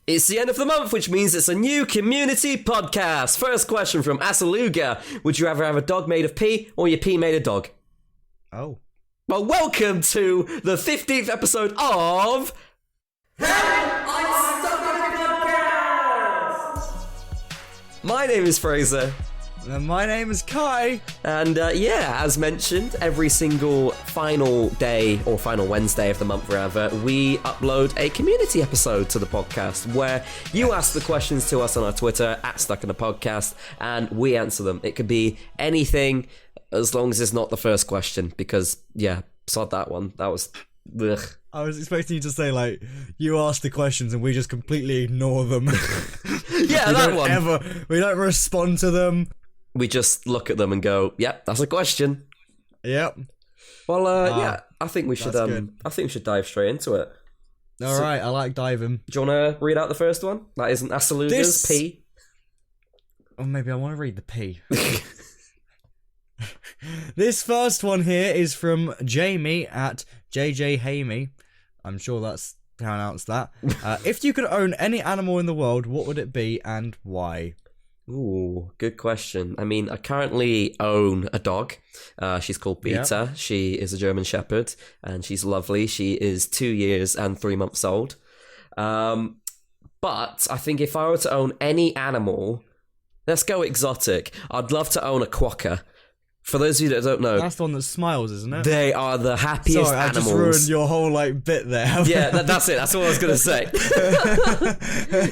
It's the end of the month, which means it's a new community podcast. First question from Asaluga. Would you rather have a dog made of pee or your pee made of dog? Oh. Well, welcome to the 15th episode of... My name is Fraser. And my name is Kai. And as mentioned, every single final day, or final Wednesday of the month rather, we upload a community episode to the podcast where you ask the questions to us on our Twitter, @StuckInAPodcast, and we answer them. It could be anything as long as it's not the first question, because, sod that one. That was... Ugh. I was expecting you to say, like, you ask the questions and we just completely ignore them. Yeah, that one. We don't respond to them. We just look at them and go, "Yep, that's a question." Yep. Well, I think we should. I think we should dive straight into it. All right, I like diving. Do you want to read out the first one? That isn't Asaluga's P. Or maybe I want to read the P. This first one here is from Jamie at JJHamey. I'm sure that's pronounced that. If you could own any animal in the world, what would it be and why? Ooh, good question. I mean, I currently own a dog. She's called Beta. Yep. She is a German Shepherd, and she's lovely. She is 2 years and 3 months old. But I think if I were to own any animal, let's go exotic. I'd love to own a quokka. For those of you that don't know... That's the one that smiles, isn't it? They are the happiest animals. I just ruined your whole, bit there. Yeah, that's it. That's what I was going to say.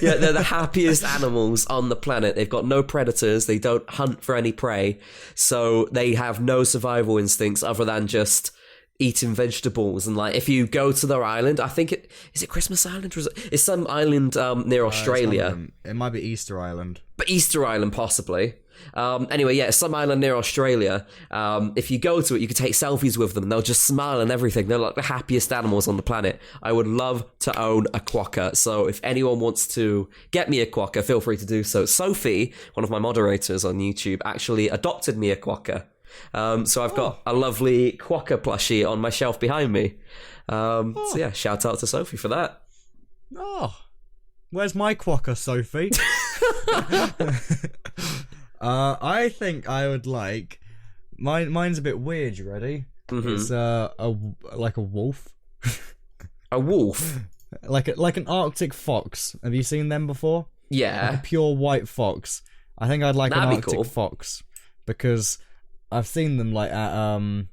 Yeah, they're the happiest animals on the planet. They've got no predators. They don't hunt for any prey. So they have no survival instincts other than just eating vegetables. And, if you go to their island, I think is it Christmas Island? Or it's some island near Australia. It might be Easter Island. But Easter Island, possibly. Anyway, some island near Australia. If you go to it, you can take selfies with them and they'll just smile and everything. They're like the happiest animals on the planet. I would love to own a quokka. So if anyone wants to get me a quokka, feel free to do so. Sophie, one of my moderators on YouTube, actually adopted me a quokka. So I've got a lovely quokka plushie on my shelf behind me. So yeah, shout out to Sophie for that. Oh, where's my quokka, Sophie? I think I would like mine's a bit weird. You ready? Mm-hmm. It's like a wolf. A wolf, like an Arctic fox. Have you seen them before? Yeah, like a pure white fox. I think I'd like an Arctic fox because I've seen them when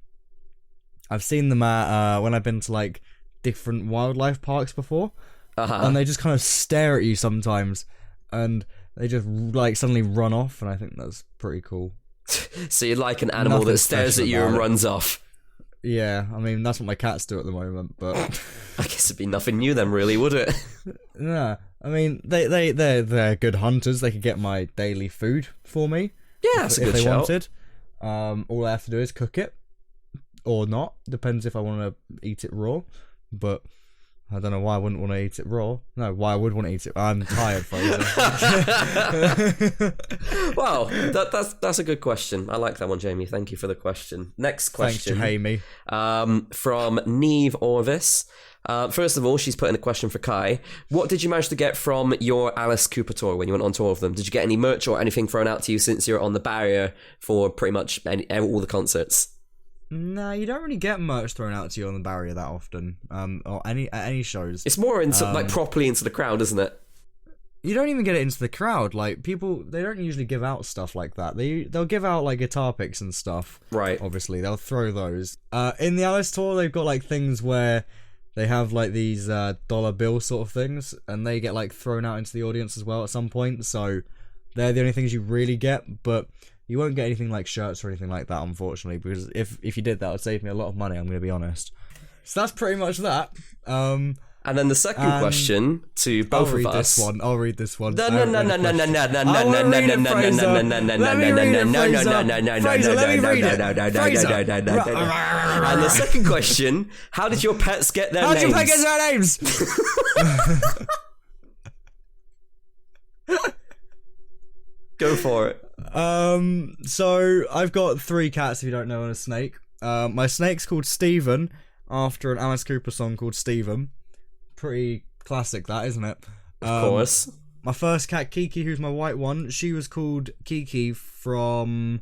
I've been to different wildlife parks before, and they just kind of stare at you sometimes, and they just suddenly run off, and I think that's pretty cool. So you'd like an animal that stares at you and runs off? Yeah, I mean that's what my cats do at the moment, but I guess it'd be nothing new then, really, would it? Yeah, I mean they're good hunters. They could get my daily food for me. Yeah, that's a good shout. Wanted. All I have to do is cook it, or not. Depends if I want to eat it raw, but. I don't know why I wouldn't want to eat it raw. No, why I would want to eat it. I'm tired, Fraser. Well, that's a good question. I like that one, Jamie. Thank you for the question. Next question. Thanks, Jamie. From Neve Orvis. First of all, she's put in a question for Kai. What did you manage to get from your Alice Cooper tour when you went on tour of them? Did you get any merch or anything thrown out to you since you're on the barrier for pretty much all the concerts? Nah, you don't really get merch thrown out to you on the barrier that often, or any shows. It's more into properly into the crowd, isn't it? You don't even get it into the crowd. People, they don't usually give out stuff like that. They'll give out guitar picks and stuff. Right. Obviously, they'll throw those. In the Alice tour, they've got things where they have these dollar bill sort of things, and they get thrown out into the audience as well at some point. So they're the only things you really get, but. You won't get anything like shirts or anything like that, unfortunately, because if you did that, it would save me a lot of money, I'm going to be honest. So that's pretty much that. And then the second question to both of us. I'll read this one. No. And the second question, how did your pets get their names? How did your pets get their names? Go for it. So I've got 3 cats, if you don't know, and a snake. My snake's called Steven, after an Alice Cooper song called Steven. Pretty classic, that, isn't it? Of course. My first cat, Kiki, who's my white one, she was called Kiki from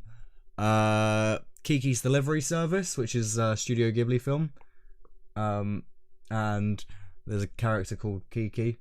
Kiki's Delivery Service, which is a Studio Ghibli film. And there's a character called Kiki.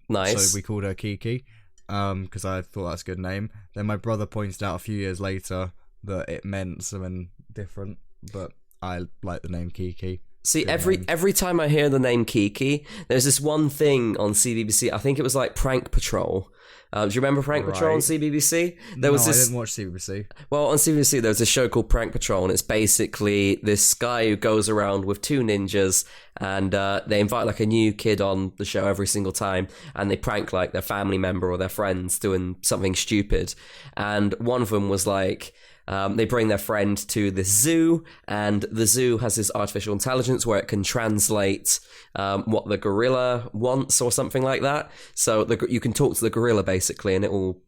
Nice. So we called her Kiki, because I thought that's a good name. Then my brother pointed out a few years later that it meant something different, but I like the name Kiki. See, every time I hear the name Kiki, there's this one thing on CBBC. I think it was like Prank Patrol. Do you remember Prank Patrol on CBBC? I didn't watch CBBC. Well, on CBBC, there was a show called Prank Patrol, and it's basically this guy who goes around with two ninjas, and they invite like a new kid on the show every single time, and they prank like their family member or their friends doing something stupid. And one of them was like, they bring their friend to this zoo, and the zoo has this artificial intelligence where it can translate what the gorilla wants or something like that. So you can talk to the gorilla basically, and it will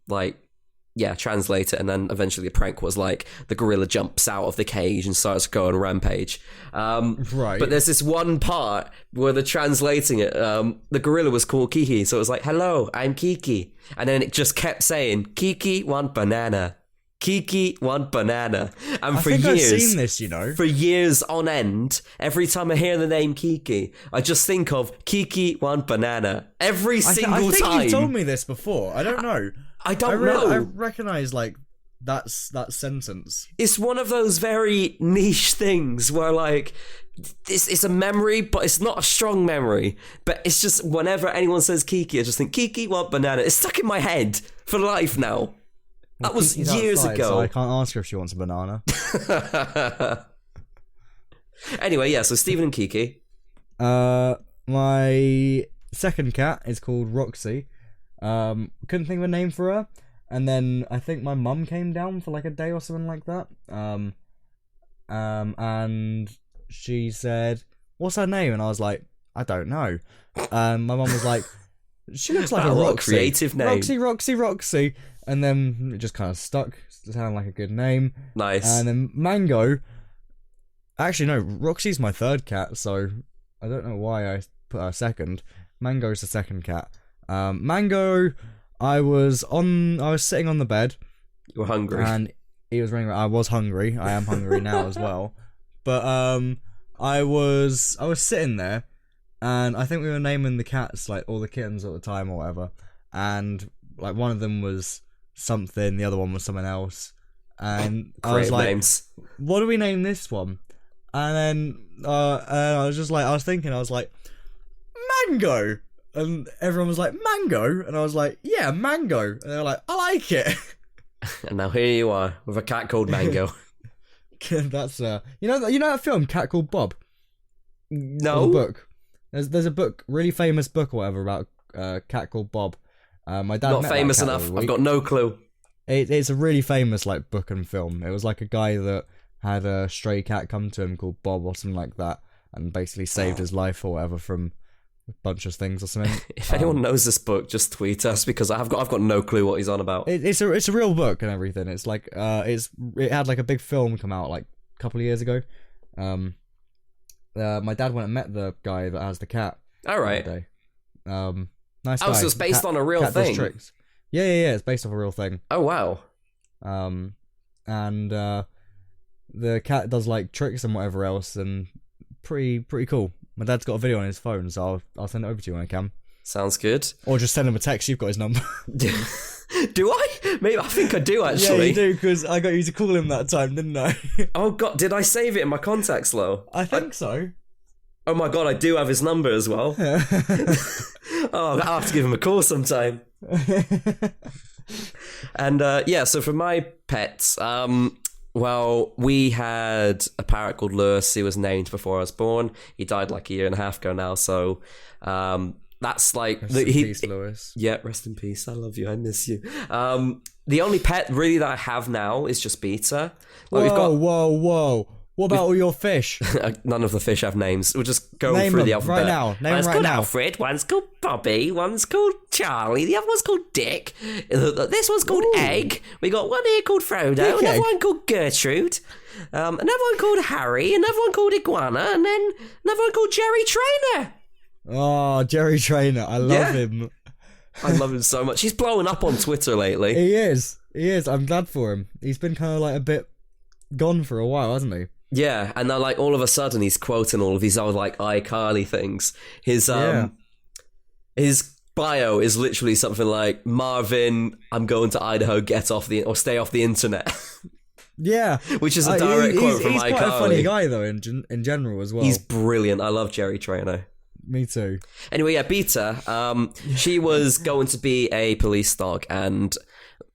translate it. And then eventually the prank was like the gorilla jumps out of the cage and starts to go on a rampage. Right. But there's this one part where they're translating it. The gorilla was called Kiki, so it was like, "Hello, I'm Kiki," and then it just kept saying, "Kiki want banana. Kiki want banana." And for years, I've seen this, you know. For years on end, every time I hear the name Kiki, I just think of Kiki want banana. Every single time. I think you told me this before. I don't know. I don't know. I recognise like that sentence. It's one of those very niche things where like it's a memory, but it's not a strong memory. But it's just whenever anyone says Kiki, I just think Kiki want banana. It's stuck in my head for life now. That was years ago. So I can't ask her if she wants a banana. Anyway, yeah, so Stephen and Kiki. My second cat is called Roxy. Couldn't think of a name for her. And then I think my mum came down for like a day or something like that. And she said, "What's her name?" And I was like, "I don't know." My mum was like, "She looks like a Roxy. Creative name. Roxy. And then it just kind of stuck. It sounded like a good name. Nice. And then Mango. Actually, no, Roxy's my third cat, so I don't know why I put her second. Mango's the second cat. Mango, I was sitting on the bed. You were hungry. And he was running around. I was hungry. I am hungry now as well. But I was sitting there, and I think we were naming the cats, like all the kittens at the time or whatever. And like one of them was something, the other one was something else, and I was like, names. "What do we name this one?" And then I was thinking, Mango, and everyone was like, "Mango," and I was like, "Yeah, Mango," and they were like, "I like it." And now here you are with a cat called Mango. That's you know that film, Cat Called Bob? No. There's a book. There's a book, really famous book or whatever about Cat Called Bob. My dad not famous enough. I've got no clue. It's a really famous like book and film. It was like a guy that had a stray cat come to him called Bob or something like that, and basically saved his life or whatever from a bunch of things or something. If anyone knows this book, just tweet us, because I've got no clue what he's on about. It's a real book and everything. It's like it had like a big film come out like a couple of years ago. My dad went and met the guy that has the cat. All right. That day. Nice guy. So it's based on a real thing. Tricks. Yeah. It's based off a real thing. Oh wow. And the cat does like tricks and whatever else, and pretty cool. My dad's got a video on his phone, so I'll send it over to you when I can. Sounds good. Or just send him a text. You've got his number. Do I? Maybe I think I do actually. Yeah, you do, because I got you to call him that time, didn't I? Oh god, did I save it in my contacts though? I think so. Oh my god, I do have his number as well. Oh, I'll have to give him a call sometime. And so for my pets, well, we had a parrot called Lewis. He was named before I was born. He died like a year and a half ago now, so that's like... Rest in peace, Lewis. Yeah, rest in peace. I love you. I miss you. The only pet really that I have now is just Beta. Like, Whoa. What about all your fish? None of the fish have names. We'll just go Name through the them alphabet. right now. Name one's them right called now. Alfred, one's called Bobby, one's called Charlie, the other one's called Dick, this one's called Egg, we got one here called Frodo, Dick another Egg. one called Gertrude, another one called Harry, another one called Iguana, and then another one called Jerry Trainer. Oh, Jerry Trainer. I love him. I love him so much. He's blowing up on Twitter lately. He is. I'm glad for him. He's been kind of like a bit gone for a while, hasn't he? Yeah, and now like all of a sudden he's quoting all of these old like iCarly things. His bio is literally something like, Marvin, I'm going to Idaho, stay off the internet. Yeah. Which is a direct quote from iCarly. He's quite a funny guy though in general as well. He's brilliant. I love Jerry Trainer. Me too. Anyway, yeah, Beta, she was going to be a police dog, and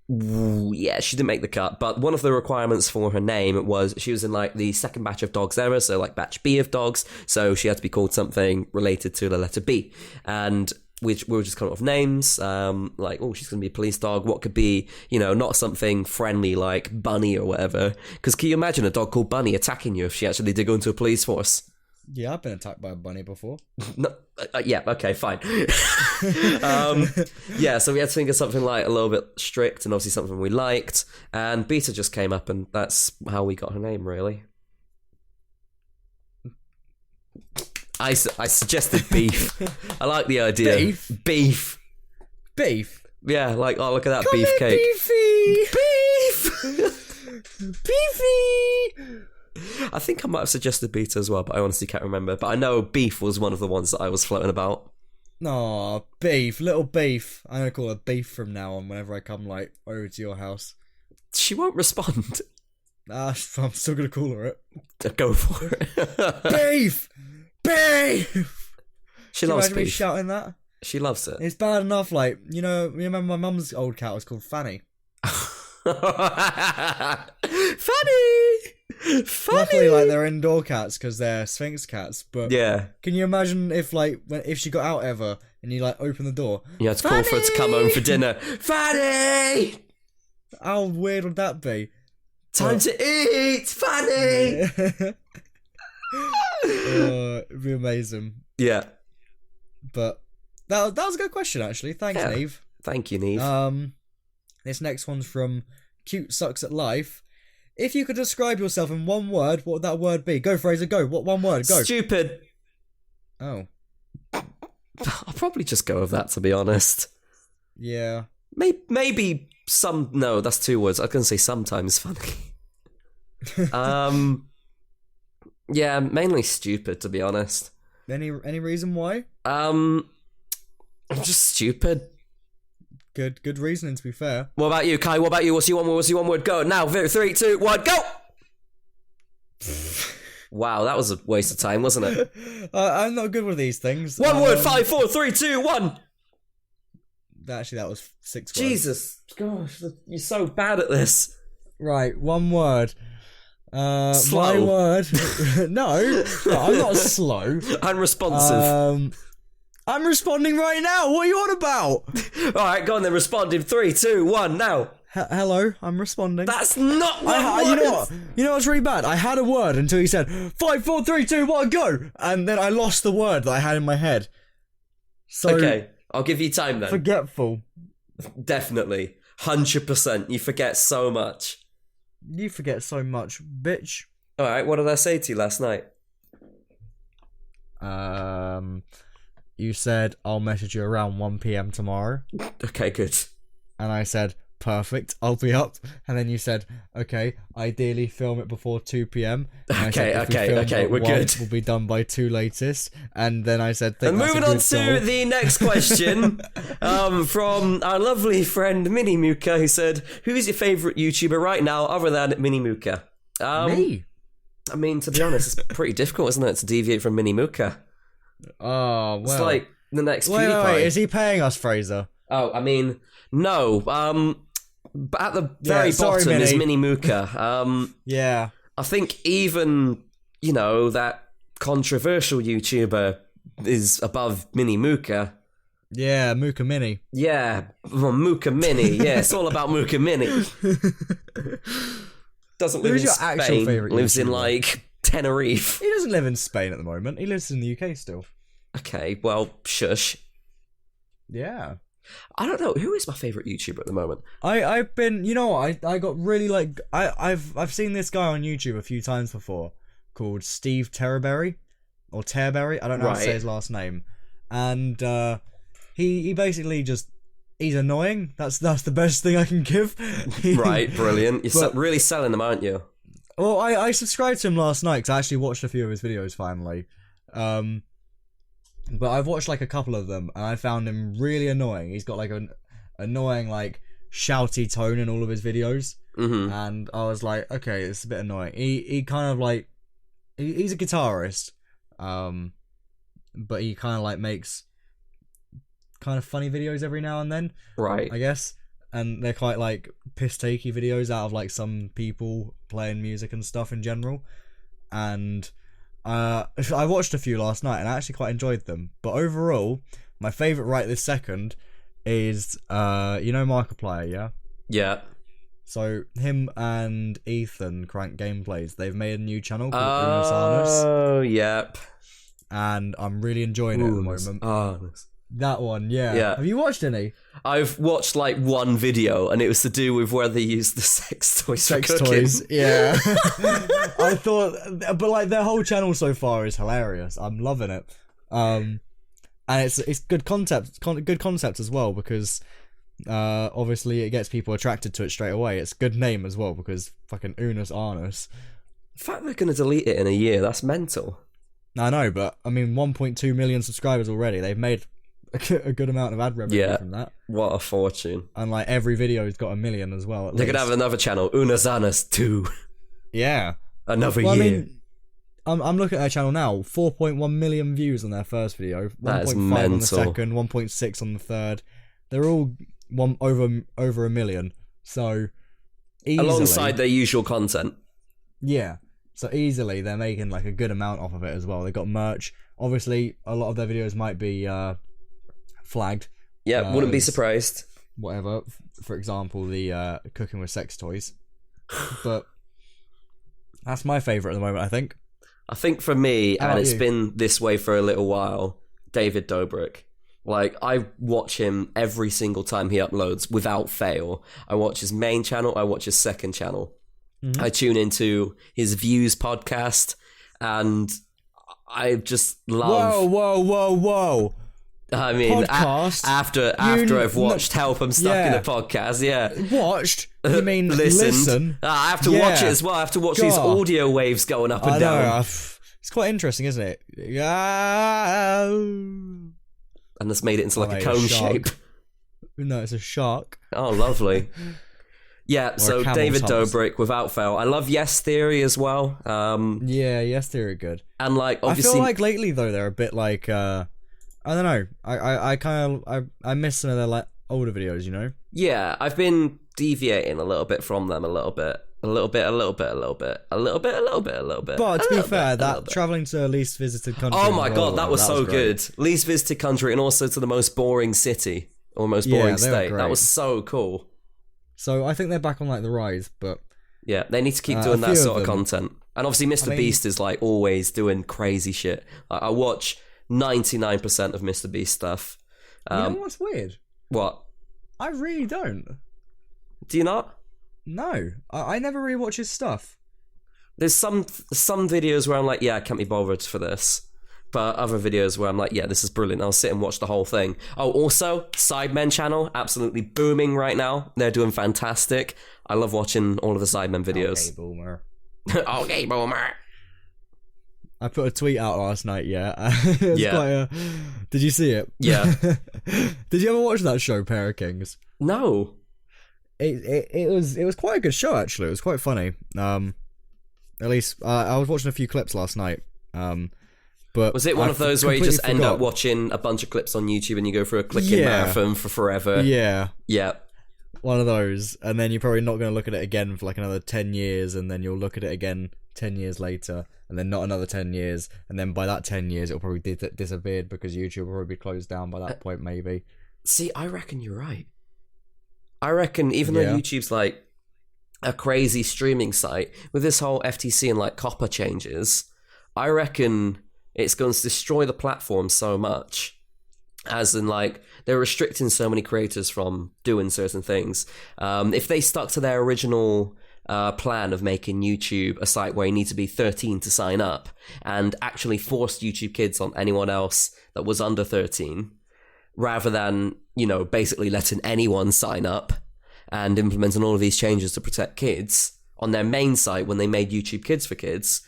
yeah, she didn't make the cut, but one of the requirements for her name was she was in like the second batch of dogs era, so like batch B of dogs, so she had to be called something related to the letter B, and we were just coming up with names, like, oh, she's going to be a police dog, what could be, you know, not something friendly like Bunny or whatever, because can you imagine a dog called Bunny attacking you if she actually did go into a police force? Yeah, I've been attacked by a bunny before. No, yeah, okay, fine. Yeah, so we had to think of something like a little bit strict and obviously something we liked. And Beta just came up, and that's how we got her name, really. I suggested beef. I like the idea. Beef. Yeah, like, oh, look at that beefcake. Beef! Beefy! I think I might have suggested Beta as well, but I honestly can't remember. But I know Beef was one of the ones that I was floating about. Aw, Beef, little Beef. I'm going to call her Beef from now on whenever I come, like, over to your house. She won't respond. I'm still going to call her it. Go for it. Beef! Beef! She loves Beef. Me shouting that? She loves it. It's bad enough, like, you remember my mum's old cat was called Fanny? Fanny! Luckily, like, they're indoor cats because they're Sphinx cats. But yeah, can you imagine if she got out ever and you like open the door? You had to call for her to come home for dinner. Fanny! How weird would that be? Time to eat, Fanny! It'd be amazing. Yeah, but that was a good question actually. Thanks, Neve. Thank you, Neve. This next one's from Cute Sucks at Life. If you could describe yourself in one word, what would that word be? Go, Fraser, go. What one word? Go. Stupid. Oh. I'll probably just go with that, to be honest. Yeah. Maybe some... No, that's 2 words. I was going to say sometimes funny. Yeah, mainly stupid, to be honest. Any reason why? I'm just stupid. Good reasoning, to be fair. What about you, Kai? What about you? What's your one word? Go now. 3, 2, 1, go! Wow, that was a waste of time, wasn't it? I'm not good with these things. One word. 5, 4, 3, 2, 1. Actually, that was 6 words. Jesus, gosh, you're so bad at this. Right, one word. Slow. My word. No, I'm not slow. Unresponsive. I'm responding right now. What are you on about? All right, go on then. Respond in 3, 2, 1, now. Hello, I'm responding. That's not what you know what? You know what's really bad? I had a word until he said 5, 4, 3, 2, 1, go, and then I lost the word that I had in my head. So okay, I'll give you time then. Forgetful. Definitely, 100%. You forget so much. You forget so much, bitch. All right, what did I say to you last night? You said, I'll message you around 1 p.m. tomorrow. Okay, good. And I said, perfect, I'll be up. And then you said, okay, ideally film it before 2 p.m. Okay, we're good. We'll be done by 2 latest. And then I said, and moving on to the next question from our lovely friend Mini Muka, who said, who's your favourite YouTuber right now other than Mini Muka? Me? I mean, to be honest, it's pretty difficult, isn't it, to deviate from Mini Muka? Oh, well. It's like the next PewDiePie. Wait, is he paying us, Fraser? Oh, I mean, no. But at the very bottom is Mini Muka. Yeah. I think even, that controversial YouTuber is above Mini Muka. Yeah, Muka Mini. Yeah, well, Muka Mini. Yeah, it's all about Muka Mini. Doesn't live in Spain. Actual favorite lives YouTuber? In, like, Tenerife. He doesn't live in Spain at the moment. He lives in the UK still. Okay, well, shush. Yeah. I don't know. Who is my favourite YouTuber at the moment? I've been... You know what? I got really, like... I've seen this guy on YouTube a few times before called Steve Terberry. Or Terberry. I don't know how to say his last name. And he basically just he's annoying. That's the best thing I can give. Right, brilliant. You're really selling them, aren't you? Well, I subscribed to him last night because I actually watched a few of his videos finally. But I've watched like a couple of them and I found him really annoying. He's got like an annoying like shouty tone in all of his videos. And I was like, okay, it's a bit annoying. He kind of like he's a guitarist, but he kind of like makes kind of funny videos every now and then, right? I guess, and they're quite like piss takey videos out of like some people playing music and stuff in general. And I watched a few last night and I actually quite enjoyed them. But overall, my favorite right this second is Markiplier, yeah. Yeah. So him and Ethan Crank Gameplays, they've made a new channel called Unos Arnus. Oh, yep. And I'm really enjoying it at the moment. Arnus. That one, yeah. Have you watched any? I've watched like one video, and it was to do with where they use the sex toys for cooking. Toys, yeah. I thought, but like their whole channel so far is hilarious. I'm loving it, and it's good concept as well because obviously it gets people attracted to it straight away. It's a good name as well because fucking Unos Arnus. The fact they're gonna delete it in a year, that's mental. I know, but I mean, 1.2 million subscribers already. They've made a good amount of ad revenue from that. What a fortune. And like every video's got 1 million as well. They could have another channel, Unos Arnus 2. Yeah. Another year. I mean, I'm looking at their channel now. 4.1 million views on their first video. 1.5 on the second. 1.6 on the third. They're all over 1 million. So easily, alongside their usual content. Yeah. So easily they're making like a good amount off of it as well. They got merch. Obviously, a lot of their videos might be flagged. Yeah, wouldn't be surprised. Whatever. For example, the cooking with sex toys. But that's my favourite at the moment, I think. I think for me, and it's been this way for a little while, David Dobrik. Like, I watch him every single time he uploads without fail. I watch his main channel, I watch his second channel. I tune into his Views podcast, and I just love... Whoa. I mean, after I've watched Help I'm Stuck in a Podcast, Watched? You mean listen? I have to watch it as well. I have to watch these audio waves going up and down. It's quite interesting, isn't it? Yeah. And that's made it into like a cone shape. No, it's a shark. Oh, lovely. Yeah, so David Dobrik, without fail. I love Yes Theory as well. Yeah, Yes Theory are good. And like, obviously, I feel like lately though they're a bit like I don't know. I kind of I miss some of their like older videos, you know. Yeah, I've been deviating a little bit from them, a little bit. But to be fair, that traveling to a least visited country. Oh my god, that was so good. Least visited country, and also to the most boring city or most boring state. That was so cool. So I think they're back on like the rise, but yeah, they need to keep doing that sort of content. And obviously, Mr. Beast is like always doing crazy shit. I watch 99% of Mr. Beast stuff. You know what's weird? What? I really don't. Do you not? No, I never really watch his stuff. There's some videos where I'm like, yeah, I can't be bothered for this. But other videos where I'm like, yeah, this is brilliant. I'll sit and watch the whole thing. Oh, also, Sidemen channel, absolutely booming right now. They're doing fantastic. I love watching all of the Sidemen videos. Okay, boomer. Okay, boomer. I put a tweet out last night, yeah. Did you see it? Yeah. Did you ever watch that show, Pair of Kings? No. It was quite a good show, actually. It was quite funny. At least, I was watching a few clips last night. But was it one of those where you just end up watching a bunch of clips on YouTube and you go through a clicking marathon for forever? Yeah. Yeah. One of those. And then you're probably not going to look at it again for like another 10 years, and then you'll look at it again 10 years later, and then not another 10 years, and then by that 10 years it'll probably disappeared because YouTube will probably be closed down by that point, maybe. See, I reckon you're right. I reckon even though YouTube's like a crazy streaming site, with this whole FTC and like copper changes, I reckon it's going to destroy the platform so much, as in like they're restricting so many creators from doing certain things. If they stuck to their original plan of making YouTube a site where you need to be 13 to sign up, and actually forced YouTube Kids on anyone else that was under 13, rather than, basically letting anyone sign up and implementing all of these changes to protect kids on their main site when they made YouTube Kids for kids,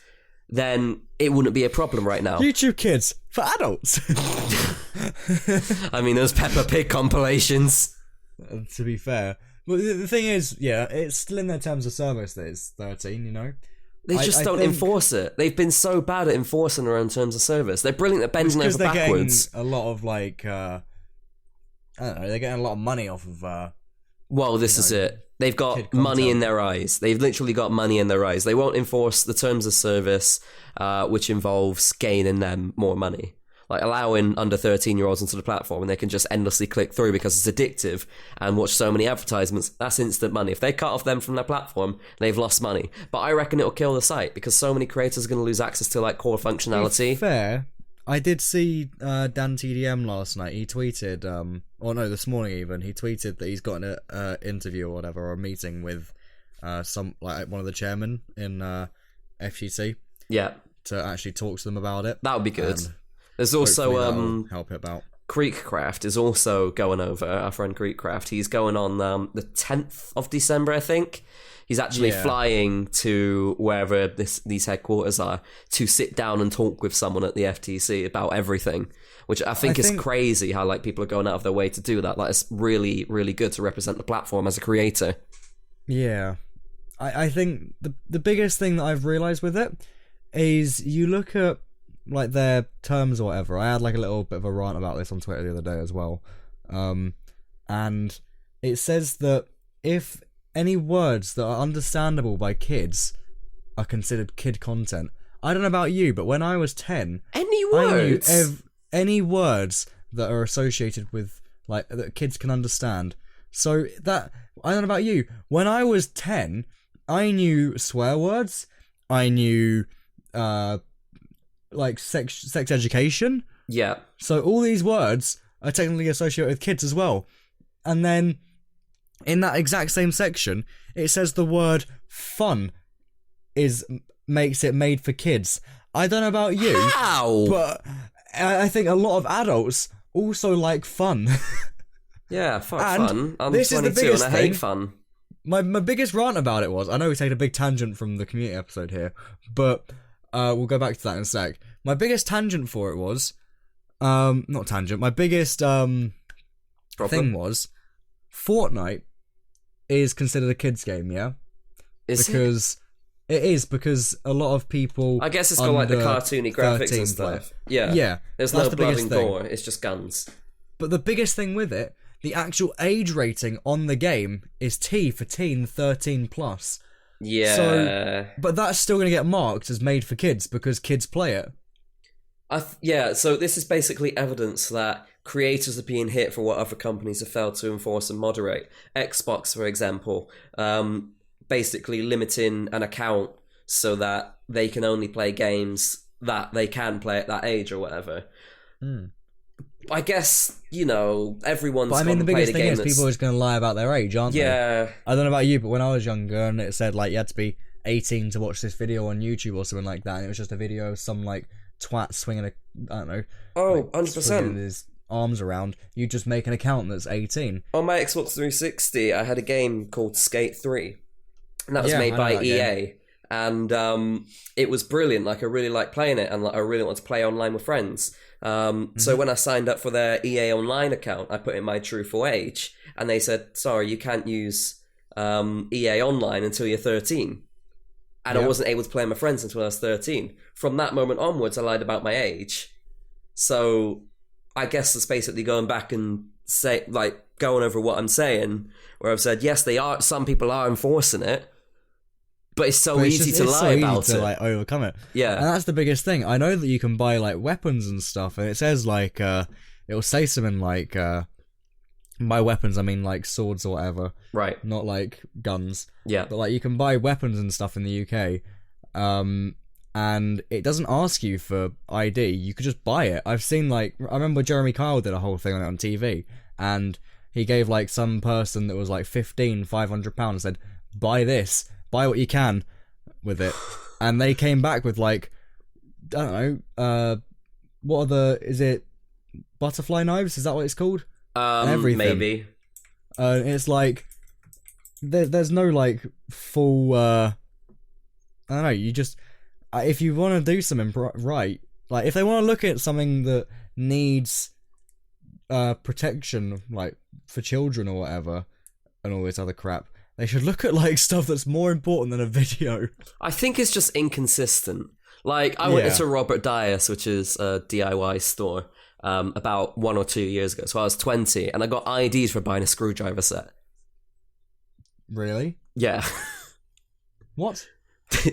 then it wouldn't be a problem right now. YouTube Kids for adults. I mean, those Peppa Pig compilations. To be fair. But the thing is, it's still in their terms of service that it's 13, They just don't enforce it. They've been so bad at enforcing their own terms of service. They're brilliant at bending over backwards. Getting a lot of, I don't know, they're getting a lot of money off of... Well, this is it. They've got money in their eyes. They've literally got money in their eyes. They won't enforce the terms of service, which involves gaining them more money. Like allowing under 13-year-olds onto the platform and they can just endlessly click through because it's addictive and watch so many advertisements. That's instant money. If they cut off them from their platform, they've lost money. But I reckon it'll kill the site because so many creators are going to lose access to core functionality. To be fair, I did see Dan TDM last night. He tweeted, this morning even, he tweeted that he's got an interview or whatever, or a meeting with one of the chairmen in FGC. Yeah. To actually talk to them about it. That would be good. There's also help it about. Creekcraft is also going over. Our friend Creekcraft, he's going on the 10th of December, I think. He's actually flying to wherever these headquarters are to sit down and talk with someone at the FTC about everything, which I think is crazy how people are going out of their way to do that. It's really, really good to represent the platform as a creator. Yeah. I think the biggest thing that I've realised with it is you look at their terms or whatever. I had a little bit of a rant about this on Twitter the other day as well. And it says that if any words that are understandable by kids are considered kid content. I don't know about you, but when I was 10... Any words? I knew any words that are associated with, that kids can understand. So that... I don't know about you. When I was 10, I knew swear words. I knew... sex education. Yeah. So all these words are technically associated with kids as well. And then in that exact same section, it says the word fun makes it made for kids. I don't know about you. How? But I think a lot of adults also like fun. Yeah, fun. I'm this 22 is the biggest and I hate thing. fun. My biggest rant about it was, I know we take a big tangent from the community episode here, but we'll go back to that in a sec. My biggest tangent for it was, not tangent, my biggest thing was, Fortnite is considered a kid's game, yeah? Because it is, because a lot of people... I guess it's got the cartoony graphics and stuff. Yeah. Yeah. There's no blood and gore, it's just guns. But the biggest thing with it, the actual age rating on the game is T for teen, 13 plus. Yeah. So, but that's still going to get marked as made for kids because kids play it. So this is basically evidence that creators are being hit for what other companies have failed to enforce and moderate. Xbox, for example, basically limiting an account so that they can only play games that they can play at that age or whatever. I guess, everyone's But I mean, the biggest thing is people are just going to lie about their age, aren't they? Yeah. I don't know about you, but when I was younger and it said, you had to be 18 to watch this video on YouTube or something like that, and it was just a video of some, twat swinging I don't know. Oh, 100%. Swinging his arms around, you just make an account that's 18. On my Xbox 360, I had a game called Skate 3, and that was made by EA. Game. And it was brilliant. I really liked playing it, and I really wanted to play online with friends. So when I signed up for their EA Online account, I put in my truthful age, and they said, sorry, you can't use EA Online until you're 13. And I wasn't able to play with my friends until I was 13. From that moment onwards, I lied about my age. So I guess it's basically going back and going over what I'm saying, where I've said, yes, some people are enforcing it, but it's so easy to lie about it. Overcome it. Yeah. And that's the biggest thing. I know that you can buy weapons and stuff, and it says it'll say something by weapons I mean swords or whatever. Right. Not guns. Yeah. But you can buy weapons and stuff in the UK. And it doesn't ask you for ID. You could just buy it. I've seen I remember Jeremy Kyle did a whole thing on it on TV, and he gave some person that was 15 £500 and said, buy this. Buy what you can with it. And they came back with I don't know, what are is it butterfly knives. Is that what it's called? Everything. Maybe. It's like there's no like full. I don't know. You just if you want to do something right, like if they want to look at something that needs protection, like for children or whatever, and all this other crap, they should look at like stuff that's more important than a video. I think it's just inconsistent. Like, I went into Robert Dias, which is a DIY store, about 1 or 2 years ago. So I was 20, and I got IDs for buying a screwdriver set. Really? Yeah. What?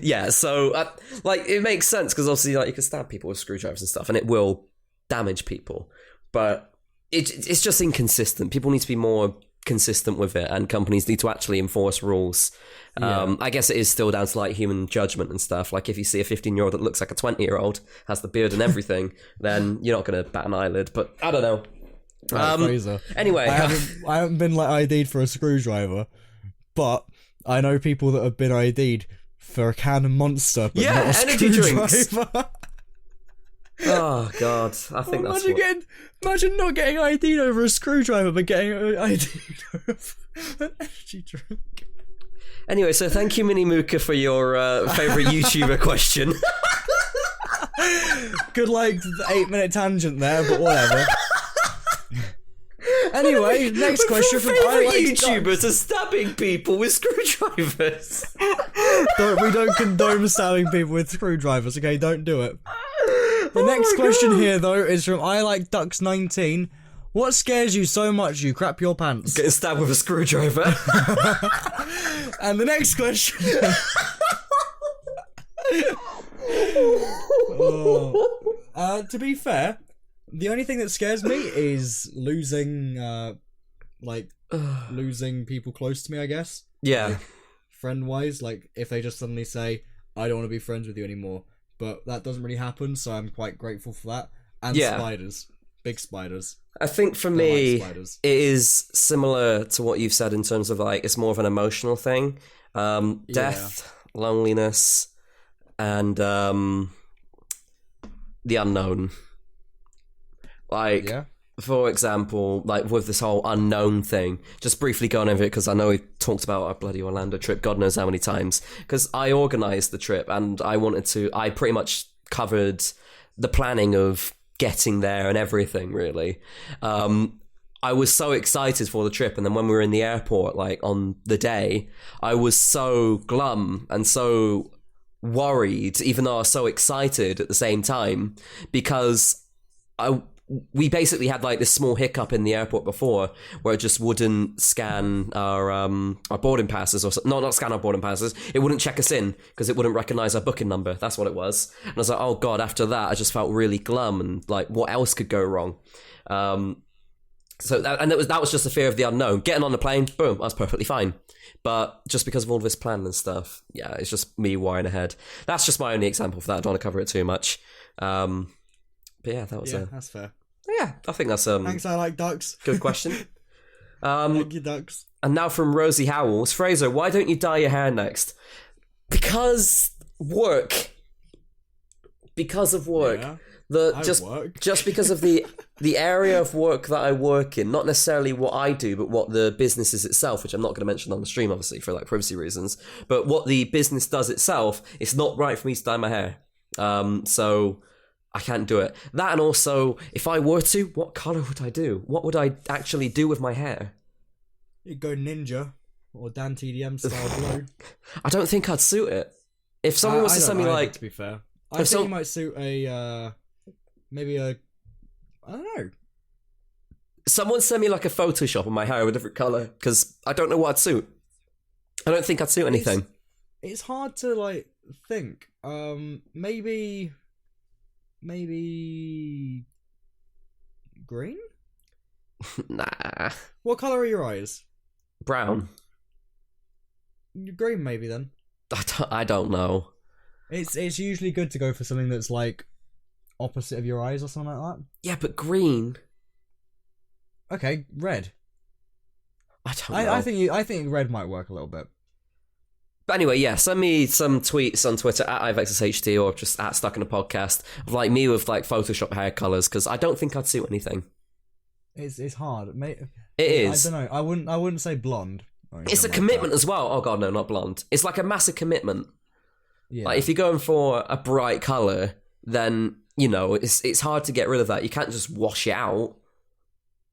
Yeah, so, like, it makes sense, because obviously, like, you can stab people with screwdrivers and stuff, and it will damage people. But it's just inconsistent. People need to be more consistent with it, and companies need to actually enforce rules. I guess it is still down to like human judgment and stuff. Like if you see a 15-year-old that looks like a 20-year-old, has the beard and everything, then you're not going to bat an eyelid. But I don't know. Fraser. Anyway, I haven't been like ID'd for a screwdriver, but I know people that have been ID'd for a can of Monster, but not a energy drinks. screwdriver. Oh god, I think that's what... Imagine not getting ID'd over a screwdriver, but getting ID'd over an energy drink. Anyway, so thank you, Mini Mooka, for your favourite YouTuber question. Good, like, 8-minute tangent there, but whatever. Anyway, next question from favourite YouTubers are stabbing people with screwdrivers. We don't condone stabbing people with screwdrivers, okay? Don't do it. The next question here, though, is from I Like Ducks 19. What scares you so much you crap your pants? Getting stabbed with a screwdriver. And the next question... to be fair, the only thing that scares me is losing, losing people close to me, I guess. Yeah. Like, friend-wise, like, if they just suddenly say, I don't want to be friends with you anymore. But that doesn't really happen, so I'm quite grateful for that. And spiders. Big spiders. I think for me, it is similar to what you've said in terms of, like, it's more of an emotional thing. Death, loneliness, and the unknown. Like, for example, like with this whole unknown thing, just briefly going over it, because I know we've talked about our bloody Orlando trip God knows how many times, because I organised the trip and I pretty much covered the planning of getting there and everything, really. I was so excited for the trip, and then when we were in the airport, like on the day, I was so glum and so worried, even though I was so excited at the same time, because we basically had like this small hiccup in the airport before where it just wouldn't scan our boarding passes, or not scan our boarding passes. It wouldn't check us in because it wouldn't recognize our booking number. That's what it was. And I was like, oh god, after that I just felt really glum and like what else could go wrong? That was just the fear of the unknown. Getting on the plane, boom, I was perfectly fine. But just because of all this plan and stuff, yeah, it's just me worrying ahead. That's just my only example for that. I don't want to cover it too much. But yeah, that was that's fair. Yeah, I think that's thanks, I Like Ducks. Good question. Thank you, Ducks. And now from Rosie Howells, Fraser, why don't you dye your hair next? Because work. Because of work. Yeah, just because of the area of work that I work in, not necessarily what I do, but what the business is itself, which I'm not going to mention on the stream, obviously, for like privacy reasons. But what the business does itself, it's not right for me to dye my hair. So I can't do it. That, and also, if I were to, what colour would I do? What would I actually do with my hair? You'd go ninja or Dan TDM style blue. I don't think I'd suit it. If someone was to send me like, to be fair, I think you might suit a maybe a, I don't know. Someone send me like a Photoshop of my hair with a different colour, because I don't know what I'd suit. I don't think I'd suit anything. It's hard to like think. Maybe green? Nah. What colour are your eyes? Brown. Green, maybe then. I don't know. It's usually good to go for something that's like opposite of your eyes or something like that. Yeah, but green. Okay, red. I don't know. I think red might work a little bit. But anyway, yeah, send me some tweets on Twitter at ivexshd or just at Stuck in a Podcast of like me with like Photoshop hair colours because I don't think I'd suit anything. It's hard, mate. It is. I don't know. I wouldn't say blonde. It's a commitment as well. Oh god, no, not blonde. It's like a massive commitment. Yeah. Like if you're going for a bright colour, then you know it's hard to get rid of that. You can't just wash it out.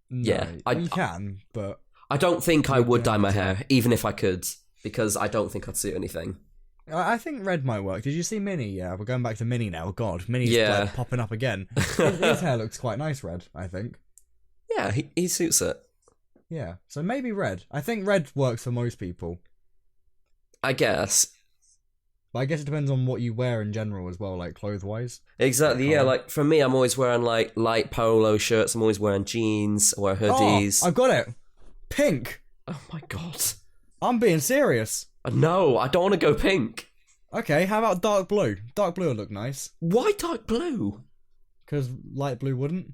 No, Yeah, you can, but I don't think I would dye my hair, even if I could, because I don't think I'd suit anything. I think red might work. Did you see Minnie? Yeah, we're going back to Minnie now. God, Minnie's like, popping up again. His hair looks quite nice red, I think. Yeah, he suits it. Yeah, so maybe red. I think red works for most people. I guess. But I guess it depends on what you wear in general as well, like clothes-wise. Exactly, yeah. Like, for me, I'm always wearing, like, light polo shirts. I'm always wearing jeans. I wear hoodies. Oh, I've got it. Pink. Oh, my God. I'm being serious. No, I don't want to go pink. Okay, how about dark blue? Dark blue would look nice. Why dark blue? Because light blue wouldn't.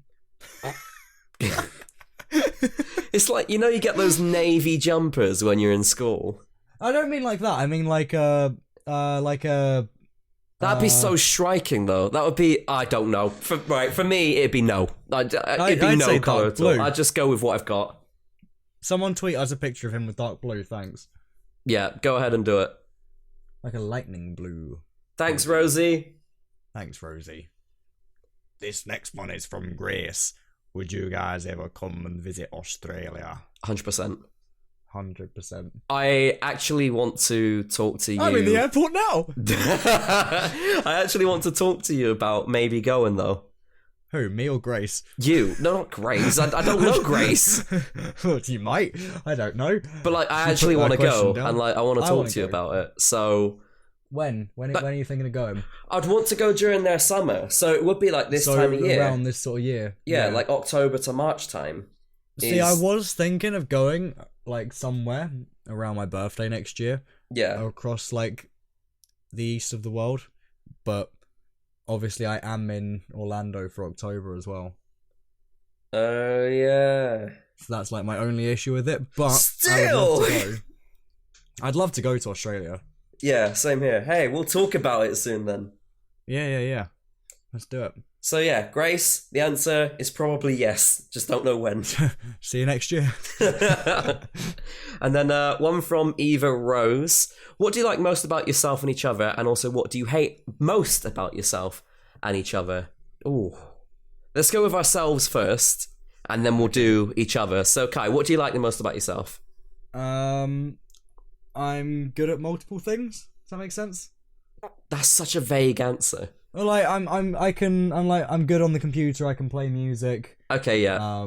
It's like, you know you get those navy jumpers when you're in school? I don't mean like that. I mean like a... That'd be so striking, though. That would be... I don't know. For me, it'd be no. It'd be I'd no say colour dark at all. blue. I'd just go with what I've got. Someone tweet us a picture of him with dark blue, thanks. Yeah, go ahead and do it. Like a lightning blue. Thanks, Rosie. Thanks, Rosie. This next one is from Grace. Would you guys ever come and visit Australia? 100%. 100%. I actually want to talk to you. I'm in the airport now! I actually want to talk to you about maybe going, though. Who, me or Grace? You. No, not Grace. I don't know Grace. Well, you might. I don't know. But, like, I actually want to go, and, like, I want to talk to you about it. So... When? When are you thinking of going? I'd want to go during their summer. So it would be, like, this time of year. Around this sort of year. Yeah, like October to March time. See, I was thinking of going, like, somewhere around my birthday next year. Yeah. Across, like, the east of the world. But... obviously, I am in Orlando for October as well. Oh, yeah. So that's like my only issue with it. But still, I'd love to go to Australia. Yeah, same here. Hey, we'll talk about it soon then. Yeah. Let's do it. So yeah, Grace, the answer is probably yes. Just don't know when. See you next year. And then one from Eva Rose. What do you like most about yourself and each other? And also, what do you hate most about yourself and each other? Ooh. Let's go with ourselves first, and then we'll do each other. So, Kai, what do you like the most about yourself? I'm good at multiple things. Does that make sense? That's such a vague answer. Well, like I'm good on the computer. I can play music. Okay, yeah.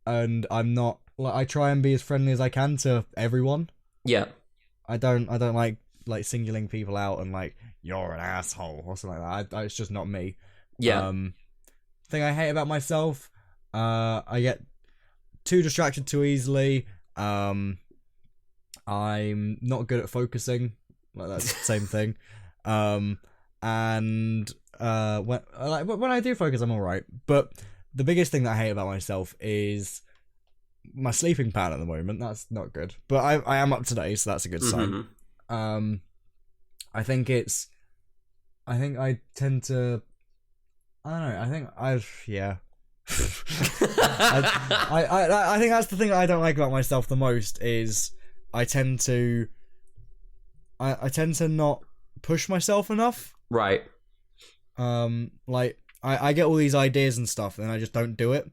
And I'm not like I try and be as friendly as I can to everyone. Yeah. I don't like singling people out and like you're an asshole or something like that. It's just not me. Yeah. Thing I hate about myself, I get too distracted too easily. I'm not good at focusing. Like that's the same thing. And when I do focus, I'm all right. But the biggest thing that I hate about myself is my sleeping pattern at the moment. That's not good. But I am up today, so that's a good sign. I think I tend to. I don't know. I think I think that's the thing that I don't like about myself the most is I tend to not push myself enough. Right. Like I get all these ideas and stuff and I just don't do it.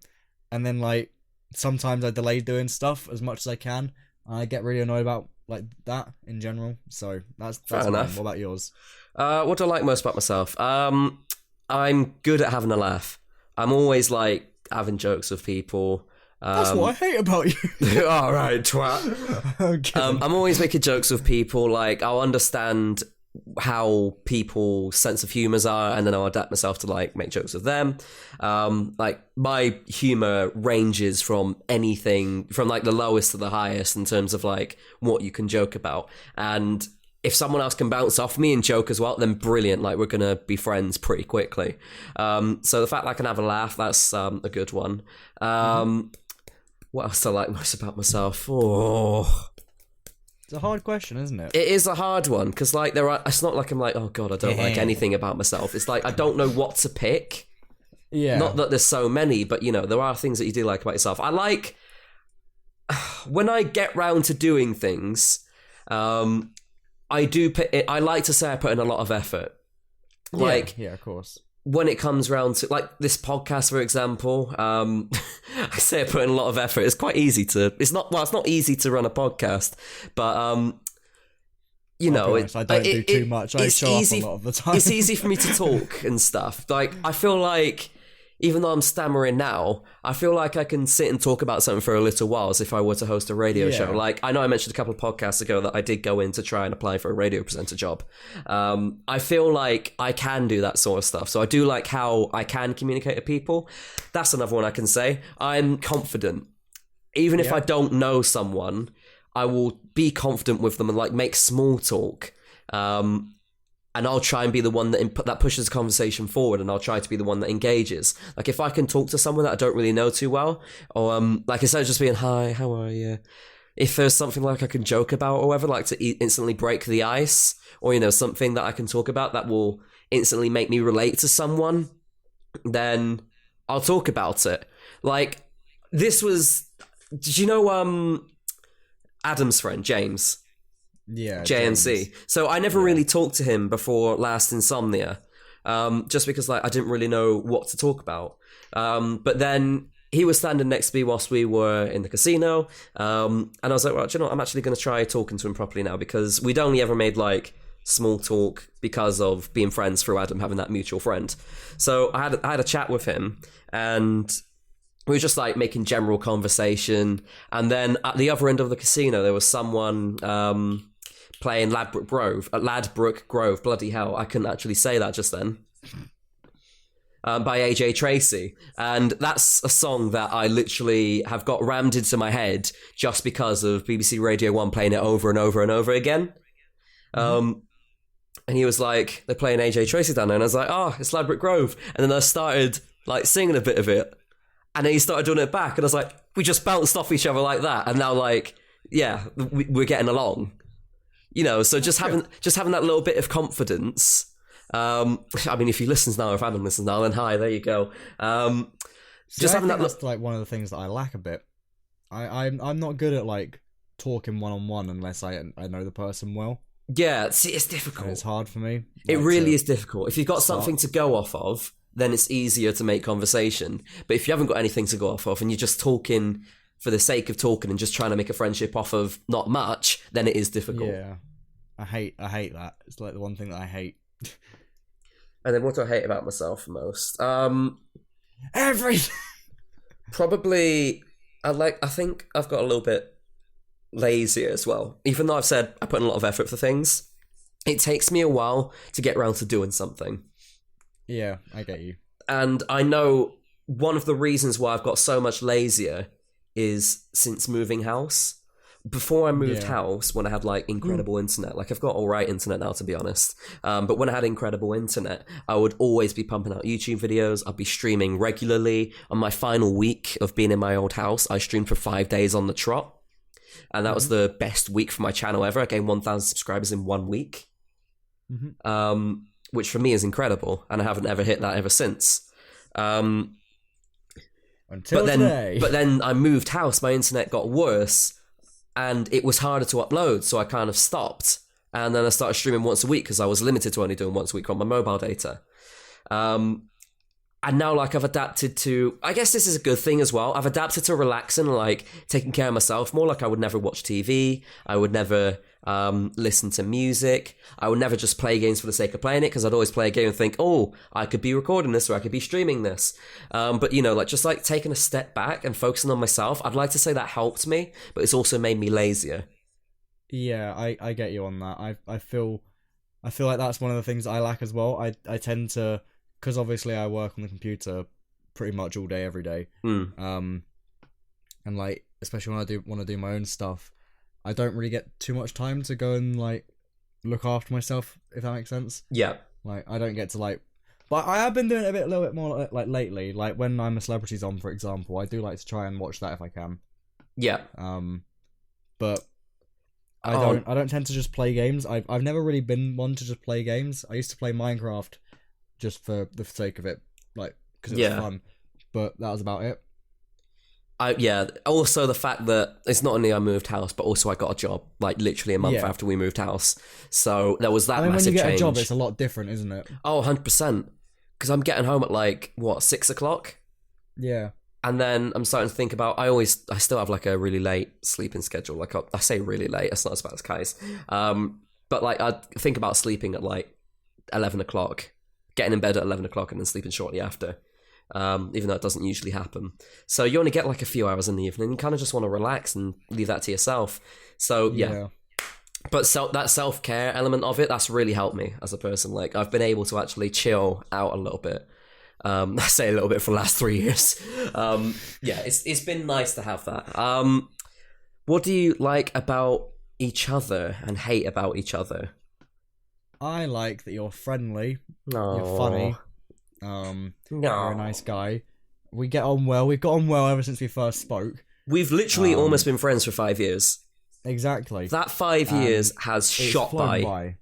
And then like sometimes I delay doing stuff as much as I can. And I get really annoyed about like that in general. So that's fair enough. What about yours? What do I like most about myself? I'm good at having a laugh. I'm always like having jokes with people. That's what I hate about you. All right, twat. Okay. I'm always making jokes with people. Like, I'll understand how people's sense of humours are, and then I'll adapt myself to like make jokes with them. Like my humour ranges from anything from like the lowest to the highest in terms of like what you can joke about. And if someone else can bounce off me and joke as well, then brilliant. Like we're gonna be friends pretty quickly. So the fact that I can have a laugh, that's a good one. What else do I like most about myself? Oh, It's a hard question, isn't it? It is a hard one because like it's not like I'm like, oh god, I don't like anything about myself. It's like I don't know what to pick. Yeah. Not that there's so many, but there are things that you do like about yourself. I like when I get round to doing things. I like to say I put in a lot of effort. Like, yeah, of course. When it comes round to like this podcast, for example, I say I put in a lot of effort. It's quite easy to. It's not easy to run a podcast, but I don't do too much. I show up a lot of the time. It's easy for me to talk and stuff. Like I feel like, even though I'm stammering now, I feel like I can sit and talk about something for a little while as if I were to host a radio show. Like, I know I mentioned a couple of podcasts ago that I did go in to try and apply for a radio presenter job. I feel like I can do that sort of stuff. So I do like how I can communicate to people. That's another one I can say. I'm confident. Even if I don't know someone, I will be confident with them and like make small talk. And I'll try and be the one that pushes the conversation forward, and I'll try to be the one that engages. Like, if I can talk to someone that I don't really know too well, or like instead of just being, hi, how are you? If there's something like I can joke about or whatever, like to instantly break the ice, or, something that I can talk about that will instantly make me relate to someone, then I'll talk about it. Like, did you know Adam's friend, James? Yeah, JNC. James. So I never really talked to him before last Insomnia, just because like I didn't really know what to talk about. But then he was standing next to me whilst we were in the casino, and I was like, well, do you know what? I'm actually going to try talking to him properly now, because we'd only ever made like small talk because of being friends through Adam, having that mutual friend. So I had a chat with him, and we were just like making general conversation. And then at the other end of the casino, there was someone playing Ladbroke Grove. Bloody hell, I couldn't actually say that just then. By AJ Tracy. And that's a song that I literally have got rammed into my head just because of BBC Radio 1 playing it over and over and over again. And he was like, they're playing AJ Tracy down there. And I was like, oh, it's Ladbroke Grove. And then I started like singing a bit of it. And then he started doing it back. And I was like, we just bounced off each other like that. And now like, yeah, we're getting along. So just having that little bit of confidence. I mean, if he listens now, if Adam listens now, then hi, there you go. Just having that. That's like one of the things that I lack a bit. I'm not good at like talking one-on-one unless I know the person well. Yeah, see, it's difficult. And it's hard for me. It really is difficult. If you've got something to go off of, then it's easier to make conversation. But if you haven't got anything to go off of and you're just talking for the sake of talking and just trying to make a friendship off of not much, then it is difficult. Yeah. I hate that. It's like the one thing that I hate. And then what do I hate about myself most? Everything. Probably, I think I've got a little bit lazy as well. Even though I've said I put in a lot of effort for things, it takes me a while to get around to doing something. Yeah, I get you. And I know one of the reasons why I've got so much lazier is since moving house. Before I moved house, when I had like incredible internet, like I've got all right internet now, to be honest. But when I had incredible internet, I would always be pumping out YouTube videos. I'd be streaming regularly. On my final week of being in my old house, I streamed for 5 days on the trot. And that was the best week for my channel ever. I gained 1,000 subscribers in 1 week. Which for me is incredible. And I haven't ever hit that ever since. Until today. But then I moved house, my internet got worse. And it was harder to upload, so I kind of stopped. And then I started streaming once a week because I was limited to only doing once a week on my mobile data. And now, like, I've adapted to... I guess this is a good thing as well. I've adapted to relaxing and, like, taking care of myself more. Like, I would never watch TV. I would never listen to music. I would never just play games for the sake of playing it, because I'd always play a game and think, oh, I could be recording this or I could be streaming this. But, like, just, like, taking a step back and focusing on myself, I'd like to say that helped me, but it's also made me lazier. Yeah, I get you on that. I feel like that's one of the things I lack as well. I tend to... Because obviously I work on the computer pretty much all day, every day. And like, especially when I want to do my own stuff, I don't really get too much time to go and like look after myself, if that makes sense. Yeah. Like, I don't get to like... But I have been doing it a little bit more like lately. Like when I'm a Celebrities On, for example, I do like to try and watch that if I can. Yeah. But I don't tend to just play games. I've never really been one to just play games. I used to play Minecraft just for the sake of it, like because it was fun. But that was about it. Also the fact that it's not only I moved house, but also I got a job, like literally a month after we moved house. So there was that massive change. When you get a job, it's a lot different, isn't it? Oh, 100%. Because I'm getting home at 6 o'clock? Yeah. And then I'm starting to think about, I still have like a really late sleeping schedule. Like I say really late, it's not as bad as Kai's. But like I think about sleeping at like 11 o'clock, getting in bed at 11 o'clock and then sleeping shortly after. Even though it doesn't usually happen. So you only get like a few hours in the evening. You kind of just want to relax and leave that to yourself. So yeah. But that self-care element of it, that's really helped me as a person. Like I've been able to actually chill out a little bit. I say a little bit for the last 3 years. It's been nice to have that. What do you like about each other and hate about each other? I like that you're friendly. Aww. You're funny. You're a nice guy. We get on well. We've got on well ever since we first spoke. We've literally almost been friends for 5 years. Exactly. That 5 years has shot by.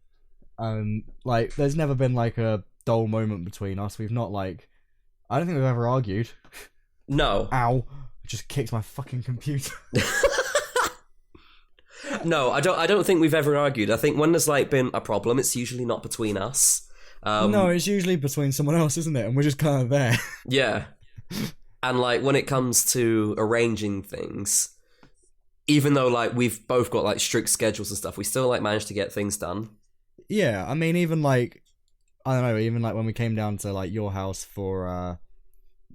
Like, there's never been like a dull moment between us. We've not like, I don't think we've ever argued. No. Ow! I just kicked my fucking computer. No, I don't think we've ever argued. I think when there's like been a problem, it's usually not between us. No, it's usually between someone else, isn't it? And we're just kind of there. Yeah. And like when it comes to arranging things, even though like we've both got like strict schedules and stuff, we still like manage to get things done. Yeah, I mean, even like, I don't know, even like when we came down to like your house for,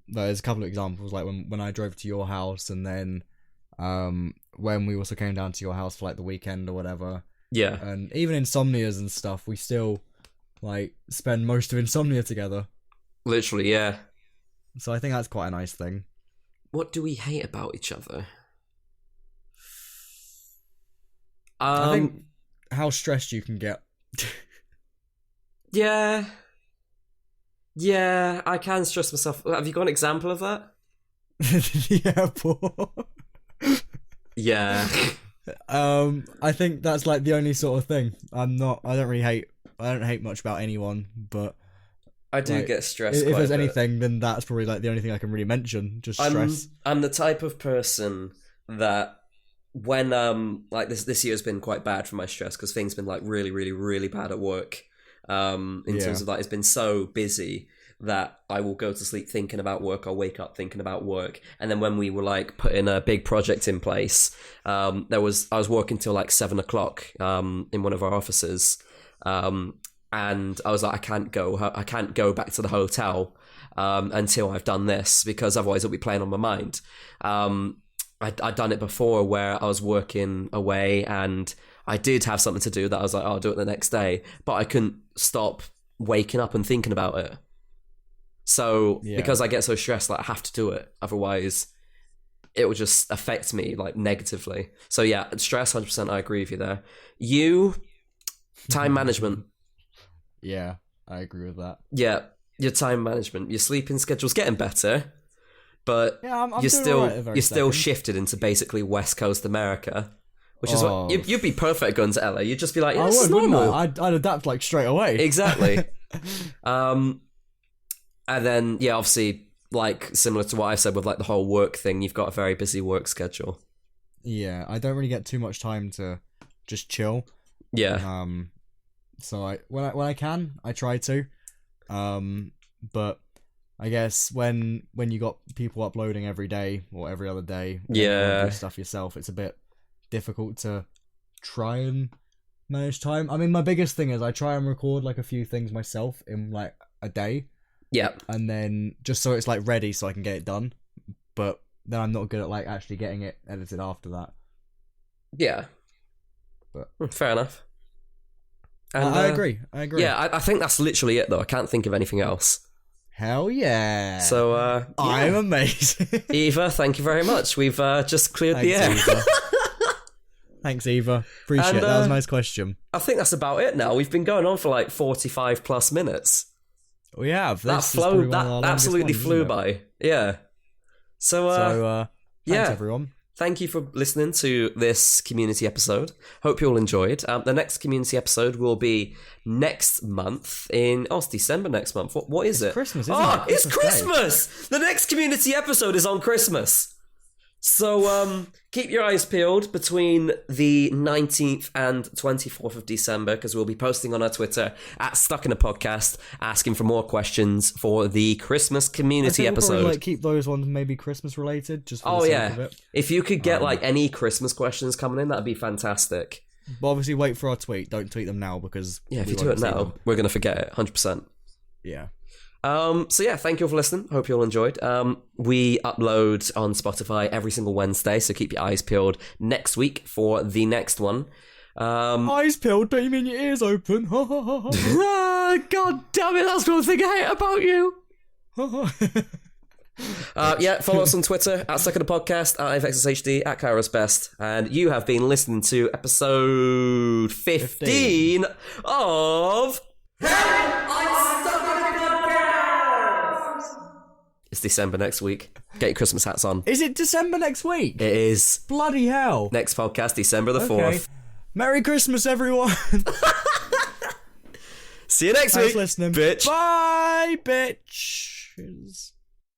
there's a couple of examples, like when I drove to your house and then when we also came down to your house for like the weekend or whatever. Yeah. And even Insomnias and stuff, we still like spend most of Insomnia together. Literally, yeah. So I think that's quite a nice thing. What do we hate about each other? I think how stressed you can get. Yeah. Yeah, I can stress myself. Have you got an example of that? Yeah, poor. Yeah. I think that's like the only sort of thing. I don't hate much about anyone, but I do like, get stressed. If there's anything, then that's probably like the only thing I can really mention. Just stress. I'm the type of person that when like this year has been quite bad for my stress because things been like really, really, really bad at work. In terms of like it's been so busy that I will go to sleep thinking about work. I'll wake up thinking about work, and then when we were like putting a big project in place, I was working till like 7 o'clock in one of our offices. And I was like, I can't go back to the hotel until I've done this because otherwise it'll be playing on my mind. I'd done it before where I was working away and I did have something to do that I was like, I'll do it the next day, but I couldn't stop waking up and thinking about it. So because I get so stressed, like I have to do it, otherwise it will just affect me like negatively. So yeah, stress, 100%. I agree with you there. Time management. Yeah, I agree with that. Yeah, your time management, your sleeping schedule's getting better, but you're still shifted into basically West Coast America, which is what you'd be perfect going to LA. You'd just be like, yeah, it's normal. I'd adapt like straight away. Exactly. And then obviously, like similar to what I said with like the whole work thing, you've got a very busy work schedule. Yeah, I don't really get too much time to just chill. Yeah. So when I can, I try to. But I guess when you got people uploading every day or every other day, and you do stuff yourself, it's a bit difficult to try and manage time. I mean, my biggest thing is I try and record like a few things myself in like a day. Yeah. And then just so it's like ready so I can get it done. But then I'm not good at like actually getting it edited after that. Yeah. But fair enough. And, I agree. Yeah, I think that's literally it though. I can't think of anything else. Hell yeah. So I'm amazing. Eva, thank you very much. We've just cleared the air. Eva. Thanks, Eva. Appreciate it. That was a nice question. I think that's about it now. We've been going on for like 45 plus minutes. We have. That absolutely flew by. Yeah. So, thanks everyone. thank you for listening to this community episode. Hope you all enjoyed. The next community episode will be next month it's December next month. What is it? Christmas, isn't it? It's Christmas Christmas! The next community episode is on Christmas. So keep your eyes peeled between the 19th and 24th of December, because we'll be posting on our Twitter at Stuck in a Podcast, asking for more questions for the Christmas community episode. We'll probably, keep those ones maybe Christmas related, just for the sake of it. If you could get any Christmas questions coming in, that'd be fantastic. But obviously wait for our tweet. Don't tweet them now, because if you do it now, we're going to forget it 100%. Yeah. So yeah, thank you all for listening. Hope you all enjoyed. We upload on Spotify every single Wednesday, so keep your eyes peeled next week for the next one. Eyes peeled, don't you mean your ears open? God damn it, that's one thing I hate about you. Follow us on Twitter at Stuck in a Podcast, at IFXSHD, at Kairos Best, and you have been listening to episode 15 of It's December next week. Get your Christmas hats on. Is it December next week? It is. Bloody hell. Next podcast, December the 4th. Merry Christmas, everyone. See you next week. Thanks for listening. Bitch. Bye, bitches.